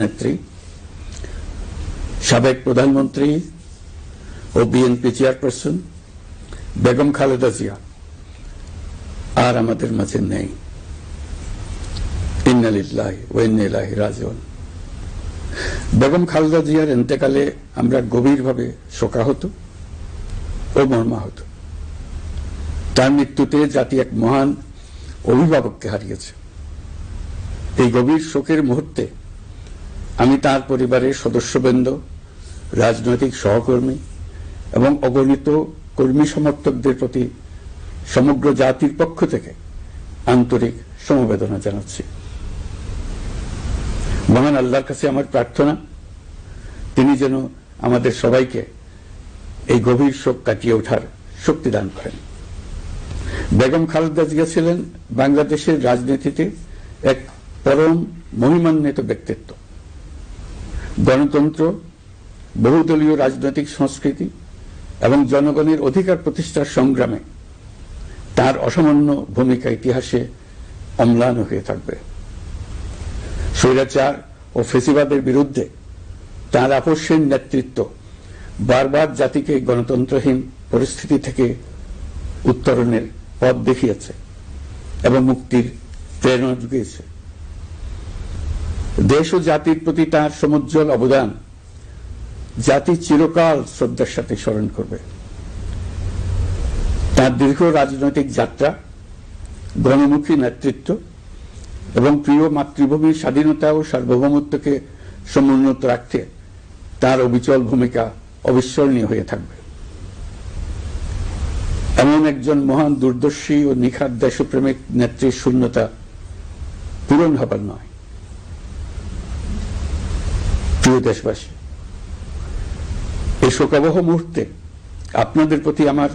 নেত্রী সাবেক প্রধানমন্ত্রী ও বিএনপি চেয়ারপারসন বেগম খালেদা জিয়া আর আমাদের মাঝে নেই। ইন্না লিল্লাহি ওয়া ইন্না ইলাইহি রাজিউন। বেগম খালেদা জিয়ার ইন্তেকালে আমরা গভীরভাবে শোকাহত ও মর্মাহত। তার মৃত্যুতে জাতি এক মহান অভিভাবককে হারিয়েছে। এই গভীর শোকের মুহূর্তে আমি তার পরিবারের সদস্যবৃন্দ, রাজনৈতিক সহকর্মী এবং অগণিত কর্মী সমর্থকদের প্রতি সমগ্র জাতির পক্ষ থেকে আন্তরিক সমবেদনা জানাচ্ছি। মহান আল্লাহর কাছে আমার প্রার্থনা, তিনি যেন আমাদের সবাইকে এই গভীর শোক কাটিয়ে ওঠার শক্তি দান করেন। বেগম খালেদা জিয়া ছিলেন বাংলাদেশের রাজনীতিতে এক পরম মহিমান্বিত ব্যক্তিত্ব। গণতন্ত্র, বহুদলীয় রাজনৈতিক সংস্কৃতি এবং জনগণের অধিকার প্রতিষ্ঠার সংগ্রামে তার অসামান্য ভূমিকা ইতিহাসে অম্লান হয়ে থাকবে। স্বৈরাচার ও ফেসিবাদের বিরুদ্ধে তার আপোষহীন নেতৃত্ব বারবার জাতিকে গণতন্ত্রহীন পরিস্থিতি থেকে উত্তরণের পথ দেখিয়েছে এবং মুক্তির প্রেরণা জুগিয়েছে। দেশ ও জাতির প্রতি তার সমুজ্জ্বল অবদান জাতি চিরকাল শ্রদ্ধার সাথে স্মরণ করবে। তার দীর্ঘ রাজনৈতিক যাত্রা, গণমুখী নেতৃত্ব এবং প্রিয় মাতৃভূমির স্বাধীনতা ও সার্বভৌমত্বকে সমুন্নত রাখতে তার অবিচল ভূমিকা অবিস্মরণীয় হয়ে থাকবে। এমন একজন মহান দূরদর্শী ও নিখাদ দেশপ্রেমিক নেত্রীর শূন্যতা পূরণ হবার নয়। প্রিয় দেশবাসী, এই শোকাবহ মুহূর্তে আপনাদের প্রতি আমার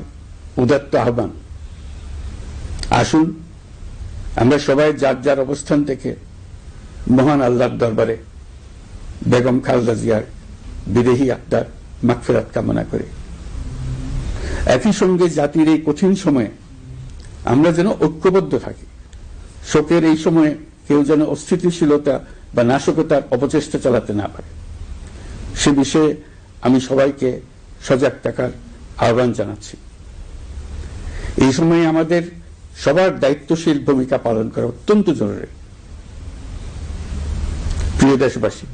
উদাত্ত আহ্বান, আসুন আমরা সবাই যার যার অবস্থান থেকে মহান আল্লাহর দরবারে বেগম খালেদা জিয়ার বিদেহী আত্মার মাগফিরাত কামনা করি। একই সঙ্গে জাতির এই কঠিন সময়ে আমরা যেন ঐক্যবদ্ধ থাকি। শোকের এই সময়ে কেউ যেন অস্থিতিশীলতা বা নাশকতার অপচেষ্টা চালাতে না পারে, সে বিষয়ে আমি সবাইকে সজাগ থাকার আহ্বান জানাচ্ছি। এই সময়ে আমাদের সবার দায়িত্বশীল ভূমিকা পালন করা অত্যন্ত জরুরি। প্রিয় দেশবাসী,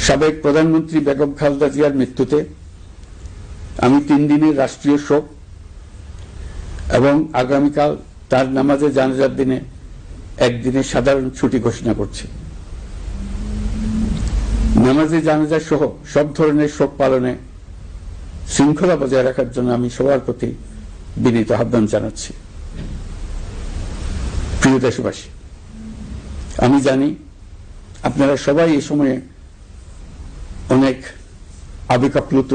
সাবেক প্রধানমন্ত্রী বেগম খালেদা জিয়ার মৃত্যুতে আমি 3 দিনের রাষ্ট্রীয় শোক এবং আগামীকাল তার নামাজে জানাজার দিনে একদিনের সাধারণ ছুটি ঘোষণা করছি। নামাজে জানাজা সহ সব ধরনের শোক পালনে শৃঙ্খলা বজায় রাখার জন্য আমি সবার প্রতি বিনীত আহ্বান জানাচ্ছি। প্রিয় দেশবাসী, আমি জানি আপনারা সবাই এই সময়ে অনেক আবেগাপ্লুত।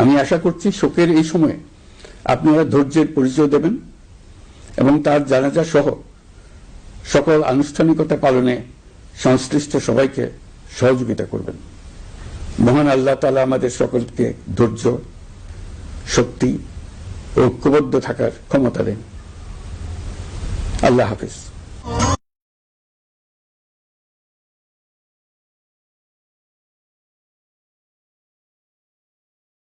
আমি আশা করছি শোকের এই সময়ে আপনারা ধৈর্যের পরিচয় দেবেন এবং তার জানাজা সহ সকল আনুষ্ঠানিকতা পালনে সংশ্লিষ্ট সবাইকে সহযোগিতা করবেন। মহান আল্লাহ তাআলা আমাদের সকলকে ধৈর্য, শক্তি ও ঐক্যবদ্ধ থাকার ক্ষমতা দেন। আল্লাহ হাফেজ।